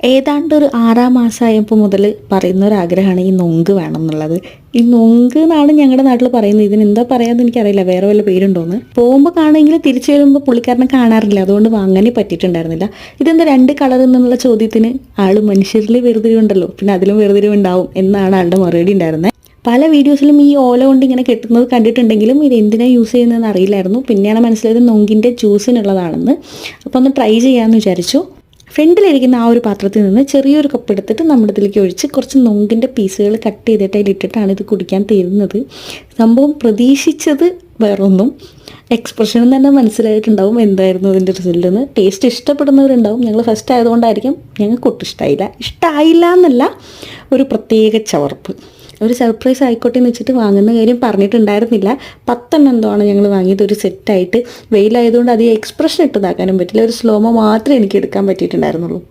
ഏതാണ്ട് ഒരു 6-ാം മാസമായപ്പോൾ മുതൽ പറയുന്ന ഒരു ആഗ്രഹമാണ് ഈ നൊങ്ക് വേണം എന്നുള്ളത്. ഈ നൊങ്ക് എന്നാണ് ഞങ്ങളുടെ നാട്ടിൽ പറയുന്നത്. ഇതിന് എന്താ പറയാന്ന് എനിക്കറിയില്ല, വേറെ വല്ല പേരുണ്ടോന്ന്. പോകുമ്പോൾ കാണെങ്കിൽ തിരിച്ചു വരുമ്പോൾ പുള്ളിക്കാരനെ കാണാറില്ല, അതുകൊണ്ട് വാങ്ങാനേ പറ്റിയിട്ടുണ്ടായിരുന്നില്ല. ഇതെന്താ 2 കളർ എന്നുള്ള ചോദ്യത്തിന് ആള് മനുഷ്യരിൽ വേർതിരിവുണ്ടല്ലോ, പിന്നെ അതിലും വേർതിരിവുണ്ടാവും എന്നാണ് ആളുടെ മറുപടി ഉണ്ടായിരുന്നത്. പല വീഡിയോസിലും ഈ ഓല കൊണ്ട് ഇങ്ങനെ കെട്ടുന്നത് കണ്ടിട്ടുണ്ടെങ്കിലും ഇത് എന്തിനാണ് യൂസ് ചെയ്യുന്നതെന്ന് അറിയില്ലായിരുന്നു. പിന്നെയാണ് മനസ്സിലായത് നൊങ്കിൻ്റെ ജ്യൂസിനുള്ളതാണെന്ന്. അപ്പോൾ ഒന്ന് ട്രൈ ചെയ്യാമെന്ന് വിചാരിച്ചു. ഫ്രണ്ടിലിരിക്കുന്ന ആ ഒരു പാത്രത്തിൽ നിന്ന് ചെറിയൊരു കപ്പ് എടുത്തിട്ട് നമ്മുടെ ഇതിലേക്ക് ഒഴിച്ച് കുറച്ച് നൊങ്കിൻ്റെ പീസുകൾ കട്ട് ചെയ്തിട്ട് അതിലിട്ടിട്ടാണ് ഇത് കുടിക്കാൻ തരുന്നത്. സംഭവം പ്രതീക്ഷിച്ചത് വേറൊന്നും, എക്സ്പ്രഷനും തന്നെ മനസ്സിലായിട്ടുണ്ടാവും എന്തായിരുന്നു അതിൻ്റെ റിസൾട്ട് എന്ന്. ടേസ്റ്റ് ഇഷ്ടപ്പെടുന്നവരുണ്ടാവും. ഞങ്ങൾ ഫസ്റ്റ് ആയതുകൊണ്ടായിരിക്കും ഞങ്ങൾക്ക് ഒട്ടും ഇഷ്ടമായില്ല എന്നല്ല, ഒരു പ്രത്യേക ചവർപ്പ്. ഒരു സർപ്രൈസ് ആയിക്കോട്ടെ എന്ന് വെച്ചിട്ട് വാങ്ങുന്ന കാര്യം പറഞ്ഞിട്ടുണ്ടായിരുന്നില്ല. 10 എന്തോ ആണ് ഞങ്ങൾ വാങ്ങിയത് ഒരു സെറ്റായിട്ട്. വെയിലായതുകൊണ്ട് അധികം എക്സ്പ്രഷൻ ഇട്ടതാക്കാനും പറ്റില്ല, ഒരു സ്ലോമോ മാത്രമേ എനിക്ക് എടുക്കാൻ പറ്റിയിട്ടുണ്ടായിരുന്നുള്ളൂ.